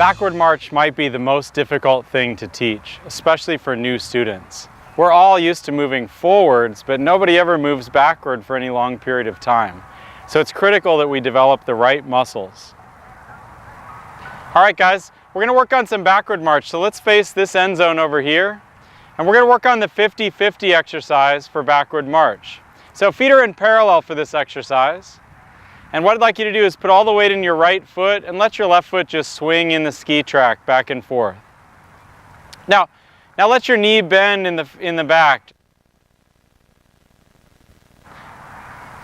Backward march might be the most difficult thing to teach, especially for new students. We're all used to moving forwards, but nobody ever moves backward for any long period of time. So it's critical that we develop the right muscles. All right, guys, we're gonna work on some backward march. So let's face this end zone over here, and we're gonna work on the 50-50 exercise for backward march. So feet are in parallel for this exercise. And what I'd like you to do is put all the weight in your right foot and let your left foot just swing in the ski track back and forth. Now let your knee bend in the back.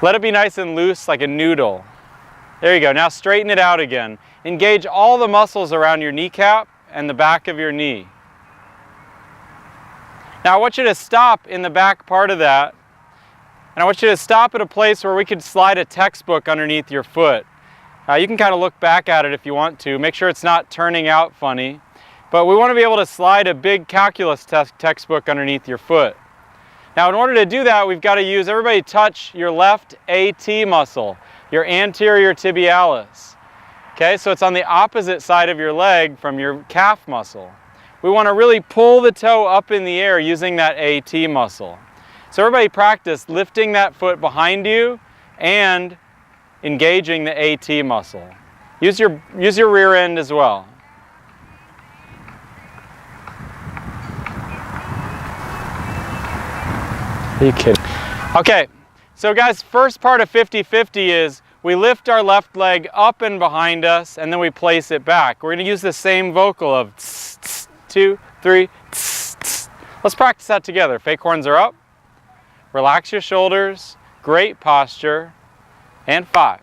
Let it be nice and loose like a noodle. There you go. Now straighten it out again. Engage all the muscles around your kneecap and the back of your knee. Now I want you to stop in the back part of that. And I want you to stop at a place where we could slide a textbook underneath your foot. You can kind of look back at it if you want to. Make sure it's not turning out funny. But we want to be able to slide a big calculus textbook underneath your foot. Now in order to do that, we've got to use, everybody touch your left AT muscle, your anterior tibialis. Okay, so it's on the opposite side of your leg from your calf muscle. We want to really pull the toe up in the air using that AT muscle. So everybody practice lifting that foot behind you and engaging the AT muscle. Use your rear end as well. Are you kidding? Okay, so guys, first part of 50-50 is we lift our left leg up and behind us and then we place it back. We're going to use the same vocal of tss, tss, 2, 3, tss, tss. Let's practice that together. Fake horns are up. Relax your shoulders, great posture, and 5,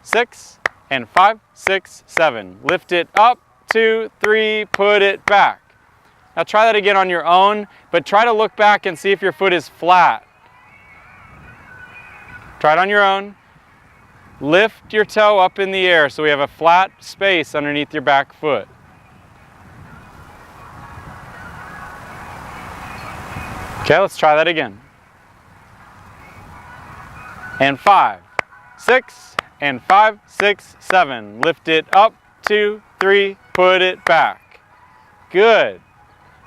6, and 5, 6, 7. Lift it up, 2, 3, put it back. Now try that again on your own, but try to look back and see if your foot is flat. Try it on your own. Lift your toe up in the air so we have a flat space underneath your back foot. Okay, let's try that again. And 5, 6, and 5, 6, 7. Lift it up, 2, 3, put it back. Good.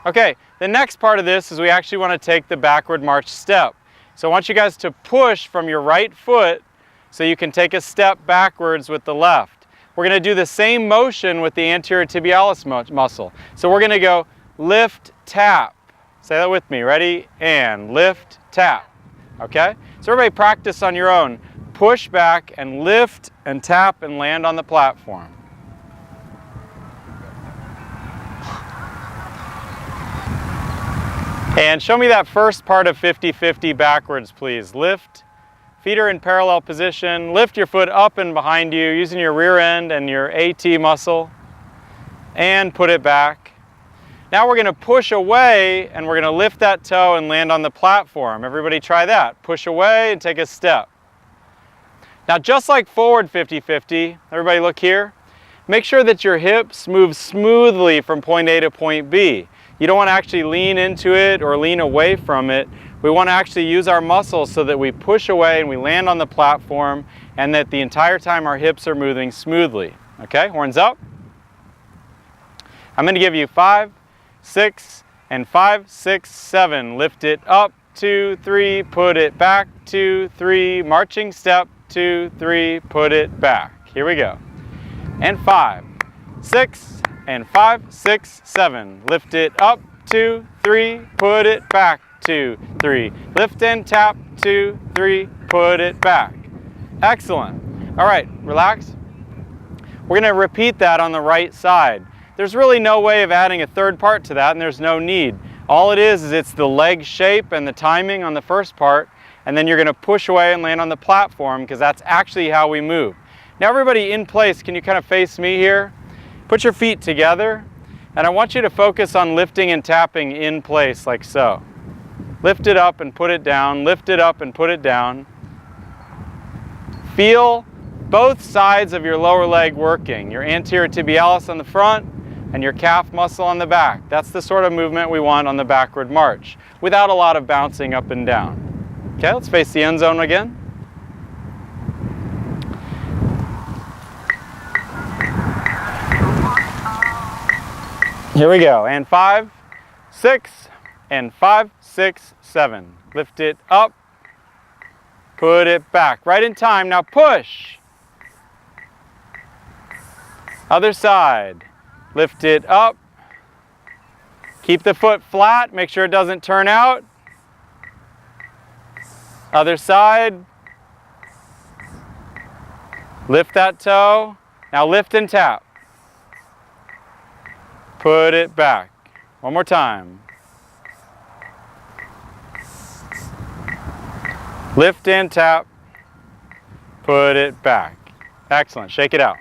Okay, the next part of this is we actually want to take the backward march step. So I want you guys to push from your right foot so you can take a step backwards with the left. We're going to do the same motion with the anterior tibialis muscle. So we're going to go lift, tap. Say that with me. Ready? And lift, tap. Okay? So everybody practice on your own. Push back and lift and tap and land on the platform. And show me that first part of 50-50 backwards, please. Lift, feet are in parallel position. Lift your foot up and behind you using your rear end and your AT muscle. And put it back. Now we're going to push away and we're going to lift that toe and land on the platform. Everybody try that. Push away and take a step. Now just like forward 50-50, everybody look here. Make sure that your hips move smoothly from point A to point B. You don't want to actually lean into it or lean away from it. We want to actually use our muscles so that we push away and we land on the platform and that the entire time our hips are moving smoothly. Okay, horns up. I'm going to give you 5, 6, and 5, 6, 7. Lift it up, 2, 3, put it back, 2, 3, marching step, 2, 3, put it back. Here we go. And 5, 6, and 5, 6, 7. Lift it up, 2, 3, put it back, 2, 3. Lift and tap, 2, 3, put it back. Excellent. All right, relax. We're going to repeat that on the right side. There's really no way of adding a third part to that, and there's no need. All it is it's the leg shape and the timing on the first part, and then you're going to push away and land on the platform because that's actually how we move. Now everybody in place, can you kind of face me here? Put your feet together, and I want you to focus on lifting and tapping in place like so. Lift it up and put it down, lift it up and put it down. Feel both sides of your lower leg working, your anterior tibialis on the front and your calf muscle on the back. That's the sort of movement we want on the backward march without a lot of bouncing up and down. Okay, let's face the end zone again. Here we go. And 5, 6, and 5, 6, 7. Lift it up. Put it back. Right in time. Now push. Other side. Lift it up. Keep the foot flat. Make sure it doesn't turn out. Other side. Lift that toe. Now lift and tap. Put it back. One more time. Lift and tap. Put it back. Excellent. Shake it out.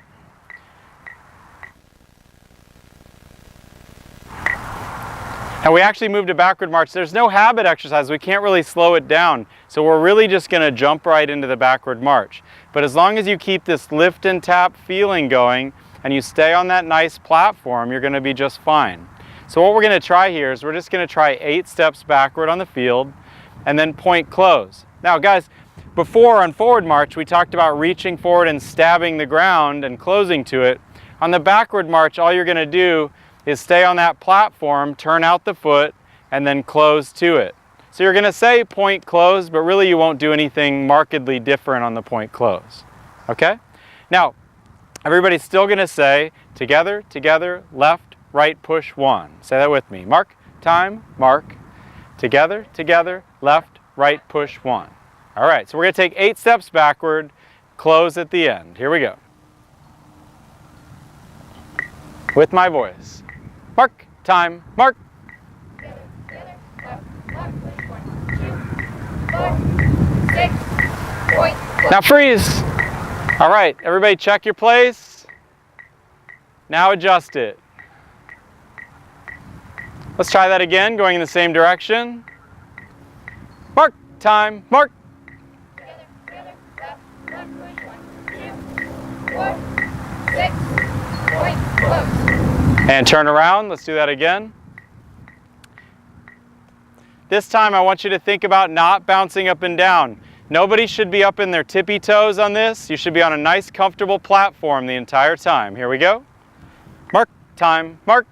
And we actually moved to backward march. There's no habit exercise. We can't really slow it down. So we're really just going to jump right into the backward march. But as long as you keep this lift and tap feeling going and you stay on that nice platform, you're going to be just fine. So what we're going to try here is we're just going to try 8 steps backward on the field and then point close. Now guys, before on forward march we talked about reaching forward and stabbing the ground and closing to it. On the backward march, all you're going to do is stay on that platform, turn out the foot, and then close to it. So you're going to say point close, but really you won't do anything markedly different on the point close. Okay? Now, everybody's still going to say together, together, left, right, push, 1. Say that with me. Mark, time, mark. Together, together, left, right, push, 1. All right, so we're going to take 8 steps backward, close at the end. Here we go. With my voice. Mark, time, mark. Together, together, left, push, 1, 2, 4, 6, point, push. Now freeze. All right, everybody check your place. Now adjust it. Let's try that again, going in the same direction. Mark, time, mark. Together, together, left, push, 1, 2, 4, 6, point, close. And turn around. Let's do that again. This time I want you to think about not bouncing up and down. Nobody should be up in their tippy toes on this. You should be on a nice, comfortable platform the entire time. Here we go. Mark, time, mark.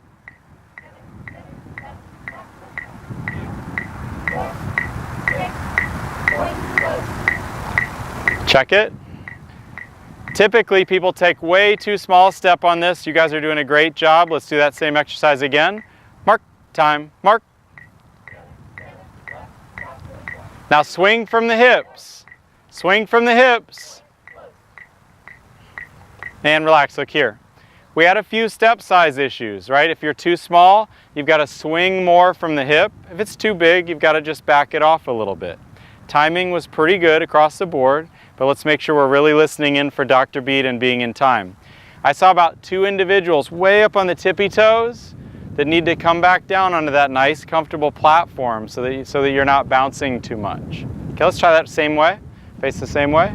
Check it. Typically, people take way too small a step on this. You guys are doing a great job. Let's do that same exercise again. Mark, time, mark. Now swing from the hips. Swing from the hips. And relax, look here. We had a few step size issues, right? If you're too small, you've got to swing more from the hip. If it's too big, you've got to just back it off a little bit. Timing was pretty good across the board, but let's make sure we're really listening in for Dr. Beat and being in time. I saw about 2 individuals way up on the tippy toes that need to come back down onto that nice, comfortable platform so that you're not bouncing too much. Okay, let's try that same way. Face the same way.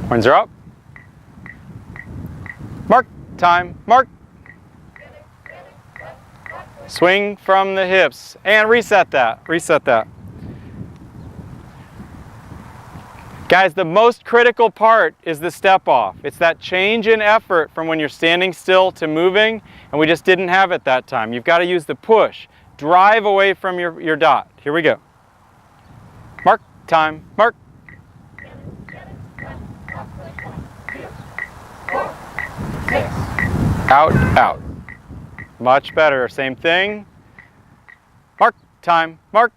Horns are up. Mark, time, mark. Swing from the hips and reset that, reset that. Guys, the most critical part is the step off. It's that change in effort from when you're standing still to moving, and we just didn't have it that time. You've got to use the push. Drive away from your dot. Here we go. Mark, time, mark. Out, out. Much better. Same thing. Mark, time, mark.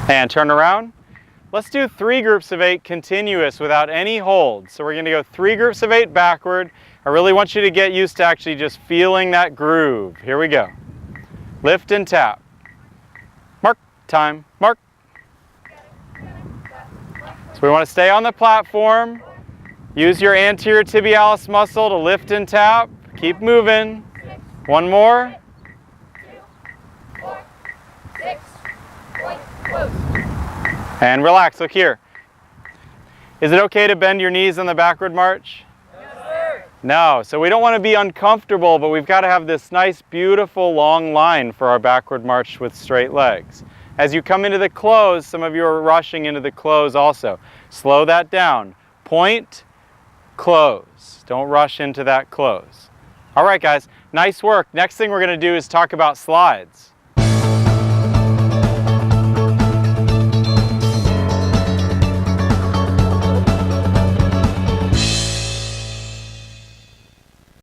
And turn around. Let's do 3 groups of 8 continuous without any hold. So we're going to go 3 groups of 8 backward. I really want you to get used to actually just feeling that groove. Here we go. Lift and tap. Mark, time, mark. So we want to stay on the platform. Use your anterior tibialis muscle to lift and tap. Keep moving. 1 more. 2, 4, 6, point, close. And relax, look here. Is it okay to bend your knees on the backward march? Yes, sir. No, so we don't want to be uncomfortable, but we've got to have this nice, beautiful, long line for our backward march with straight legs. As you come into the close, some of you are rushing into the close also. Slow that down. Point, close. Don't rush into that close. All right, guys, nice work. Next thing we're going to do is talk about slides.